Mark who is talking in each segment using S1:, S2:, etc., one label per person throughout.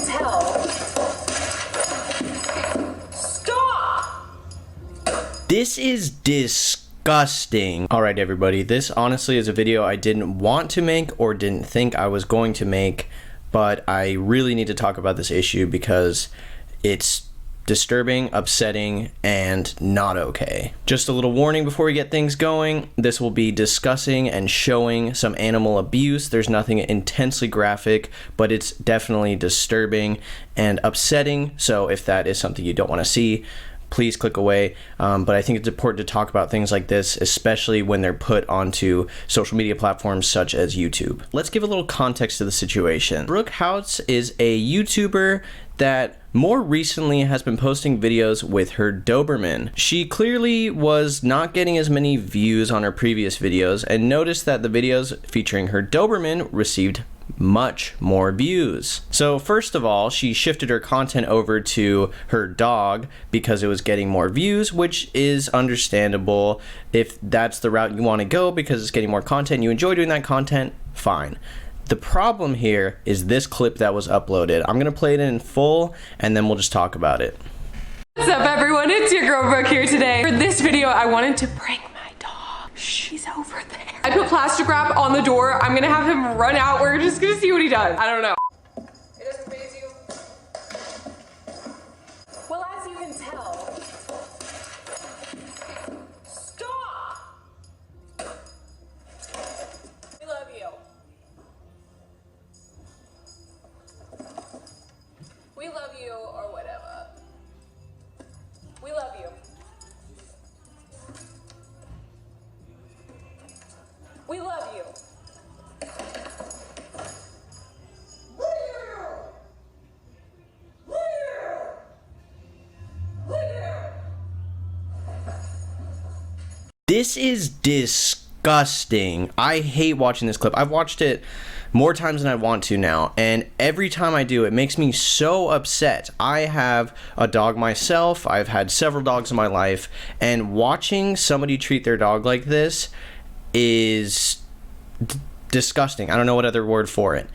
S1: Tell. Stop!
S2: This is disgusting. Alright everybody, this honestly is a video I didn't want to make or didn't think I was going to make, but I really need to talk about this issue because it's disturbing, upsetting, and not okay. Just a little warning before we get things going, this will be discussing and showing some animal abuse. There's nothing intensely graphic, but it's definitely disturbing and upsetting, so if that is something you don't want to see, please click away. But I think it's important to talk about things like this, especially when they're put onto social media platforms such as YouTube. Let's give a little context to the situation. Brooke Houts is a YouTuber that more recently has been posting videos with her Doberman. She clearly was not getting as many views on her previous videos and noticed that the videos featuring her Doberman received much more views. So first of all, she shifted her content over to her dog because it was getting more views, which is understandable. If that's the route you want to go because it's getting more content, you enjoy doing that content, fine. The problem here is this clip that was uploaded. I'm gonna play it in full and then we'll just talk about it.
S3: What's up everyone, it's your girl Brooke here today. For this video, I wanted to prank my dog. She's over there. I put plastic wrap on the door. I'm gonna have him run out. We're just gonna see what he does. I don't know.
S1: It doesn't faze you. Well, as you can tell. Stop! We love you. We love you, or whatever. We love you. We love you.
S2: This is disgusting. I hate watching this clip. I've watched it more times than I want to now, and every time I do, it makes me so upset. I have a dog myself. I've had several dogs in my life, and watching somebody treat their dog like this is disgusting. I don't know what other word for it.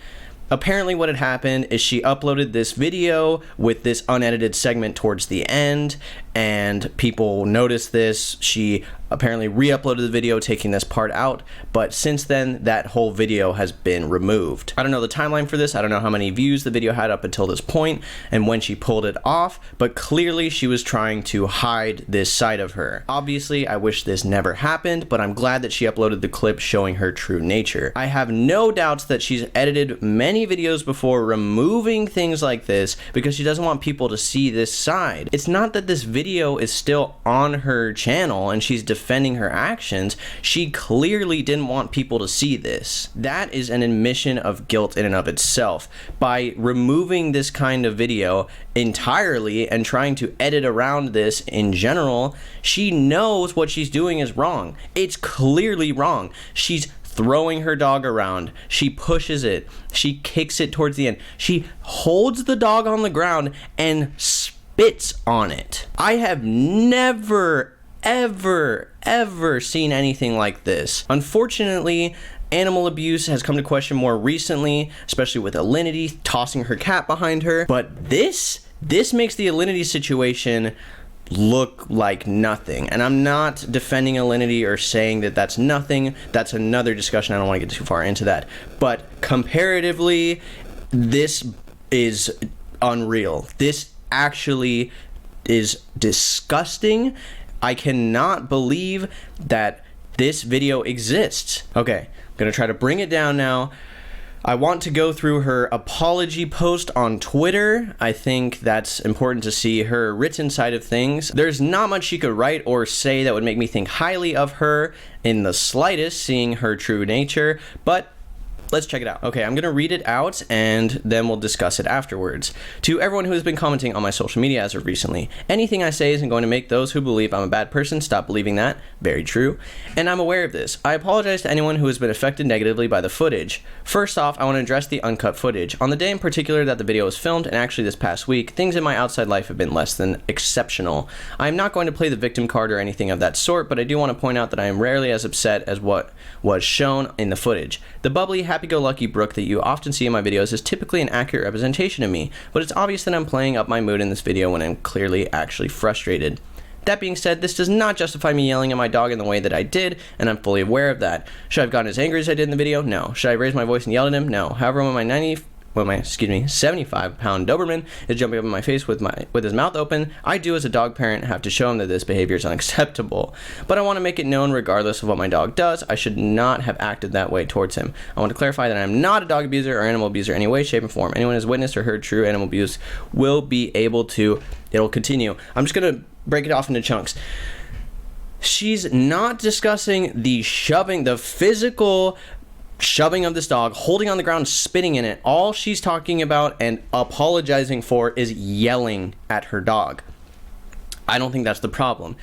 S2: Apparently what had happened is she uploaded this video with this unedited segment towards the end, and people noticed this. She apparently re-uploaded the video taking this part out, but since then that whole video has been removed. I don't know the timeline for this. I don't know how many views the video had up until this point and when she pulled it off, but clearly she was trying to hide this side of her. Obviously I wish this never happened, but I'm glad that she uploaded the clip showing her true nature. I have no doubts that she's edited many videos before removing things like this because she doesn't want people to see this side. It's not that this video is still on her channel and she's defending her actions. She clearly didn't want people to see this. That is an admission of guilt in and of itself. By removing this kind of video entirely and trying to edit around this in general, she knows what she's doing is wrong. It's clearly wrong. She's throwing her dog around. She pushes it. She kicks it towards the end. She holds the dog on the ground and spits on it. I have never, ever seen anything like this. Unfortunately, animal abuse has come to question more recently, especially with Alinity tossing her cat behind her. But this makes the Alinity situation look like nothing. And I'm not defending Alinity or saying that that's nothing. That's another discussion. I don't want to get too far into that. But comparatively, this is unreal. This actually is disgusting. I cannot believe that this video exists. Okay, I'm gonna try to bring it down now. I want to go through her apology post on Twitter. I think that's important to see her written side of things. There's not much she could write or say that would make me think highly of her in the slightest, seeing her true nature, but let's check it out. Okay, I'm gonna read it out and then we'll discuss it afterwards. To everyone who has been commenting on my social media as of recently, anything I say isn't going to make those who believe I'm a bad person stop believing that. Very true. And I'm aware of this. I apologize to anyone who has been affected negatively by the footage. First off, I want to address the uncut footage. On the day in particular that the video was filmed, and actually this past week, things in my outside life have been less than exceptional. I am not going to play the victim card or anything of that sort, but I do want to point out that I am rarely as upset as what was shown in the footage. The bubbly, happy happy-go-lucky Brooke that you often see in my videos is typically an accurate representation of me, but it's obvious that I'm playing up my mood in this video when I'm clearly actually frustrated. That being said, this does not justify me yelling at my dog in the way that I did, and I'm fully aware of that. Should I have gotten as angry as I did in the video? No. Should I raise my voice and yell at him? No. However, when my 75-pound Doberman is jumping up in my face with his mouth open, I do as a dog parent have to show him that this behavior is unacceptable. But I want to make it known regardless of what my dog does, I should not have acted that way towards him. I want to clarify that I am not a dog abuser or animal abuser in any way, shape, or form. Anyone who has witnessed or heard true animal abuse will be able to, it'll continue. I'm just going to break it off into chunks. She's not discussing the shoving, the physical shoving of this dog, holding on the ground, spitting in it. All she's talking about and apologizing for is yelling at her dog. I don't think that's the problem.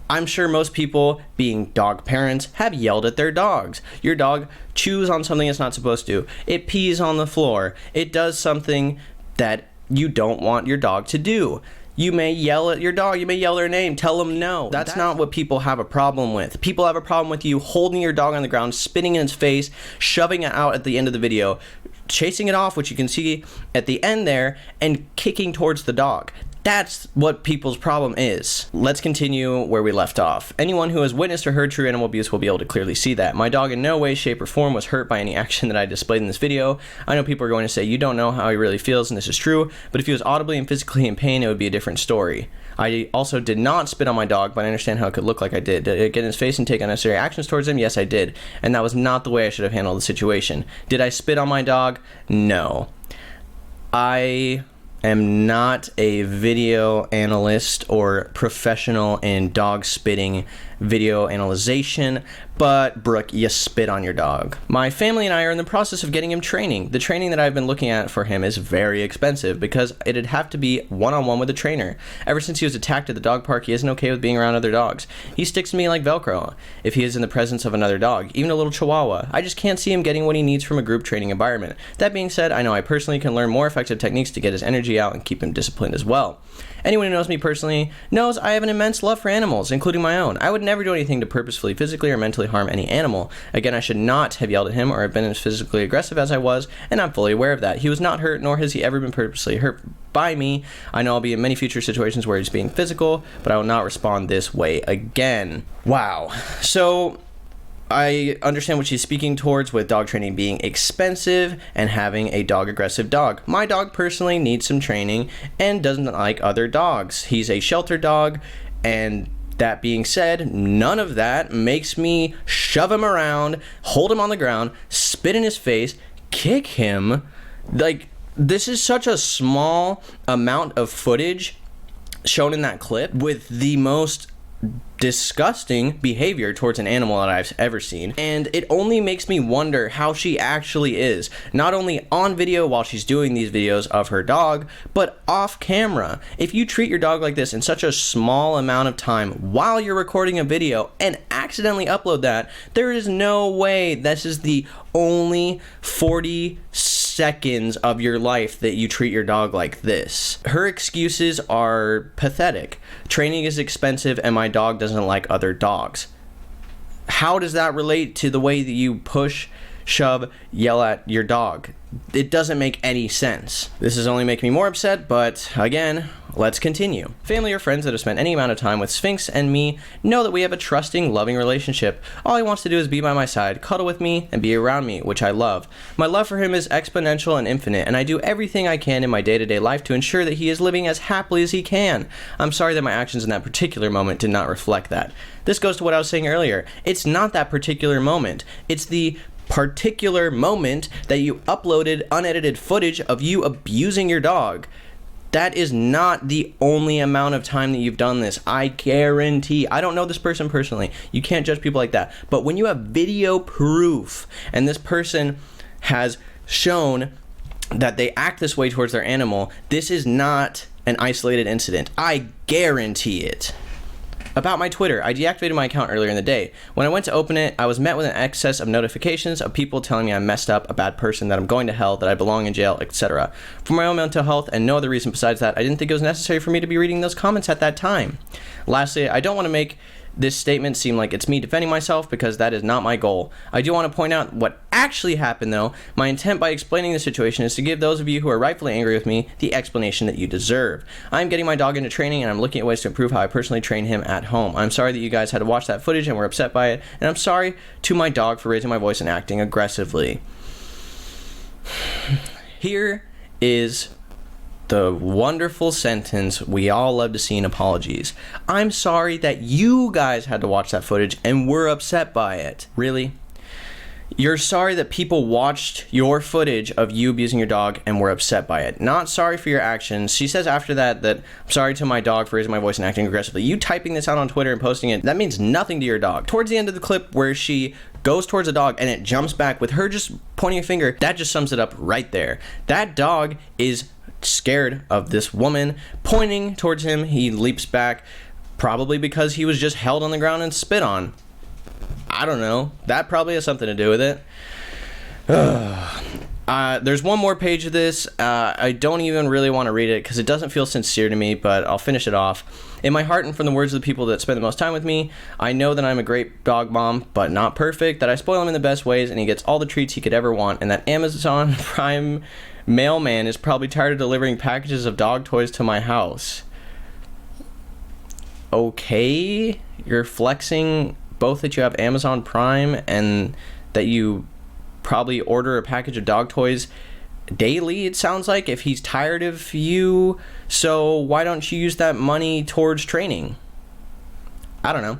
S2: I'm sure most people, being dog parents, have yelled at their dogs. Your dog chews on something it's not supposed to. It pees on the floor. It does something that you don't want your dog to do. You may yell at your dog, you may yell their name, tell them no. That's not what people have a problem with. People have a problem with you holding your dog on the ground, spitting in its face, shoving it out at the end of the video, chasing it off, which you can see at the end there, and kicking towards the dog. That's what people's problem is. Let's continue where we left off. Anyone who has witnessed or heard true animal abuse will be able to clearly see that. My dog in no way, shape, or form was hurt by any action that I displayed in this video. I know people are going to say, you don't know how he really feels, and this is true, but if he was audibly and physically in pain, it would be a different story. I also did not spit on my dog, but I understand how it could look like I did. Did I get in his face and take unnecessary actions towards him? Yes, I did. And that was not the way I should have handled the situation. Did I spit on my dog? No. I am not a video analyst or professional in dog spitting video analyzation, but Brooke, you spit on your dog. My family and I are in the process of getting him training. The training that I've been looking at for him is very expensive because it'd have to be one-on-one with a trainer. Ever since he was attacked at the dog park, he isn't okay with being around other dogs. He sticks to me like Velcro if he is in the presence of another dog, even a little Chihuahua. I just can't see him getting what he needs from a group training environment. That being said, I know I personally can learn more effective techniques to get his energy out and keep him disciplined as well. Anyone who knows me personally knows I have an immense love for animals, including my own. I would never do anything to purposefully, physically, or mentally harm any animal. Again, I should not have yelled at him or have been as physically aggressive as I was, and I'm fully aware of that. He was not hurt, nor has he ever been purposely hurt by me. I know I'll be in many future situations where he's being physical, but I will not respond this way again. Wow. So I understand what she's speaking towards with dog training being expensive and having a dog aggressive dog. My dog personally needs some training and doesn't like other dogs. He's a shelter dog, and that being said, none of that makes me shove him around, hold him on the ground, spit in his face, kick him. Like, this is such a small amount of footage shown in that clip with the most disgusting behavior towards an animal that I've ever seen, and it only makes me wonder how she actually is, not only on video while she's doing these videos of her dog, but off camera. If you treat your dog like this in such a small amount of time while you're recording a video and accidentally upload that, there is no way this is the only 40 seconds of your life that you treat your dog like this. Her excuses are pathetic. Training is expensive and my dog doesn't like other dogs. How does that relate to the way that you push, shove, yell at your dog? It doesn't make any sense. This is only making me more upset, but again, let's continue. Family or friends that have spent any amount of time with Sphinx and me know that we have a trusting, loving relationship. All he wants to do is be by my side, cuddle with me, and be around me, which I love. My love for him is exponential and infinite, and I do everything I can in my day-to-day life to ensure that he is living as happily as he can. I'm sorry that my actions in that particular moment did not reflect that. This goes to what I was saying earlier. It's not that particular moment. It's the particular moment that you uploaded unedited footage of you abusing your dog. That is not the only amount of time that you've done this. I guarantee. I don't know this person personally. You can't judge people like that. But when you have video proof and this person has shown that they act this way towards their animal, this is not an isolated incident. I guarantee it. About my Twitter, I deactivated my account earlier in the day. When I went to open it, I was met with an excess of notifications of people telling me I'm messed up, a bad person, that I'm going to hell, that I belong in jail, etc. For my own mental health and no other reason besides that, I didn't think it was necessary for me to be reading those comments at that time. Lastly, I don't want to make This statement seemed like it's me defending myself because that is not my goal. I do want to point out what actually happened though. My intent by explaining the situation is to give those of you who are rightfully angry with me the explanation that you deserve. I'm getting my dog into training and I'm looking at ways to improve how I personally train him at home. I'm sorry that you guys had to watch that footage and were upset by it, and I'm sorry to my dog for raising my voice and acting aggressively. Here is the wonderful sentence we all love to see in apologies. I'm sorry that you guys had to watch that footage and were upset by it. Really? You're sorry that people watched your footage of you abusing your dog and were upset by it. Not sorry for your actions. She says after that I'm sorry to my dog for raising my voice and acting aggressively. You typing this out on Twitter and posting it, that means nothing to your dog. Towards the end of the clip where she goes towards a dog and it jumps back with her just pointing a finger, that just sums it up right there. That dog is scared of this woman pointing towards him. He leaps back, probably because he was just held on the ground and spit on. I don't know. That probably has something to do with it. There's one more page of this. I don't even really want to read it because it doesn't feel sincere to me, but I'll finish it off. In my heart and from the words of the people that spend the most time with me, I know that I'm a great dog mom, but not perfect, that I spoil him in the best ways and he gets all the treats he could ever want, and that Amazon Prime mailman is probably tired of delivering packages of dog toys to my house. Okay, you're flexing both that you have Amazon Prime and that you probably order a package of dog toys daily, it sounds like, if he's tired of you. So why don't you use that money towards training? I don't know.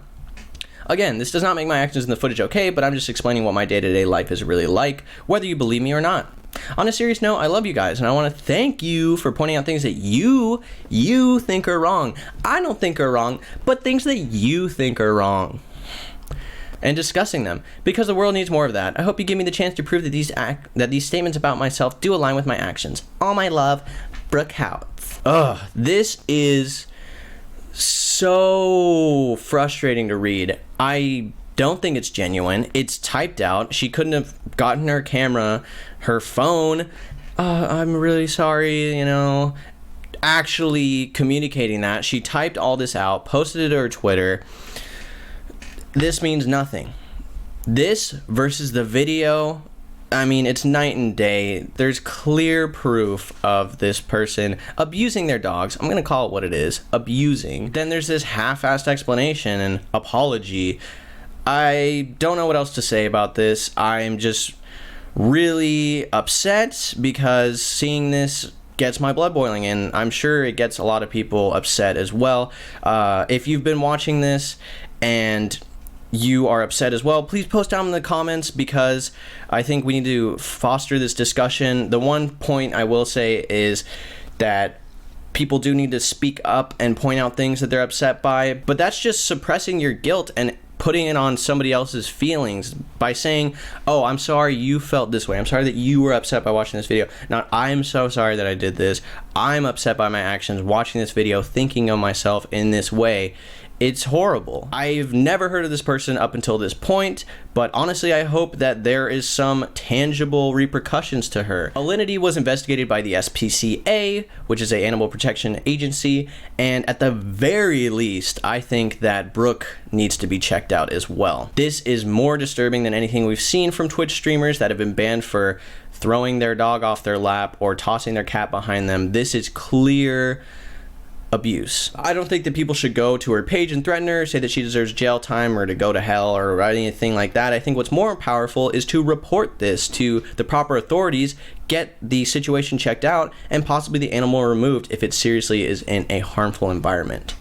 S2: Again, this does not make my actions in the footage okay, but I'm just explaining what my day-to-day life is really like, whether you believe me or not. On a serious note, I love you guys, and I want to thank you for pointing out things that you think are wrong. I don't think are wrong, but things that you think are wrong, and discussing them, because the world needs more of that. I hope you give me the chance to prove that these statements about myself do align with my actions. All my love, Brooke Houts. Ugh, this is so frustrating to read. I don't think it's genuine. It's typed out. She couldn't have gotten her camera, her phone. I'm really sorry, actually communicating that. She typed all this out, posted it to her Twitter. This means nothing. This versus the video, I mean, it's night and day. There's clear proof of this person abusing their dogs. I'm going to call it what it is, abusing. Then there's this half-assed explanation and apology. I don't know what else to say about this. I'm just really upset because seeing this gets my blood boiling, and I'm sure it gets a lot of people upset as well. If you've been watching this and you are upset as well, please post down in the comments, because I think we need to foster this discussion. The one point I will say is that people do need to speak up and point out things that they're upset by, but that's just suppressing your guilt and putting it on somebody else's feelings by saying, oh, I'm sorry you felt this way. I'm sorry that you were upset by watching this video. Not, I'm so sorry that I did this. I'm upset by my actions watching this video, thinking of myself in this way. It's horrible. I've never heard of this person up until this point, but honestly, I hope that there is some tangible repercussions to her. Alinity was investigated by the SPCA, which is an animal protection agency, and at the very least, I think that Brooke needs to be checked out as well. This is more disturbing than anything we've seen from Twitch streamers that have been banned for throwing their dog off their lap or tossing their cat behind them. This is clear abuse. I don't think that people should go to her page and threaten her, say that she deserves jail time or to go to hell or anything like that. I think what's more powerful is to report this to the proper authorities, get the situation checked out, and possibly the animal removed if it seriously is in a harmful environment.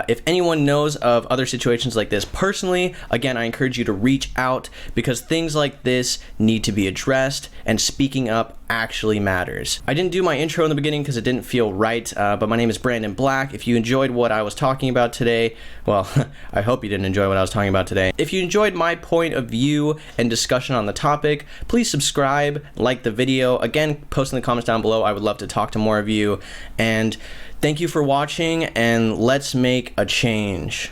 S2: If anyone knows of other situations like this personally, again, I encourage you to reach out, because things like this need to be addressed, and speaking up actually matters. I didn't do my intro in the beginning because it didn't feel right, but my name is Brandon Black. If you enjoyed what I was talking about today, well, I hope you didn't enjoy what I was talking about today. If you enjoyed my point of view and discussion on the topic, please subscribe, like the video. Again, post in the comments down below. I would love to talk to more of you. And thank you for watching, and let's make a change.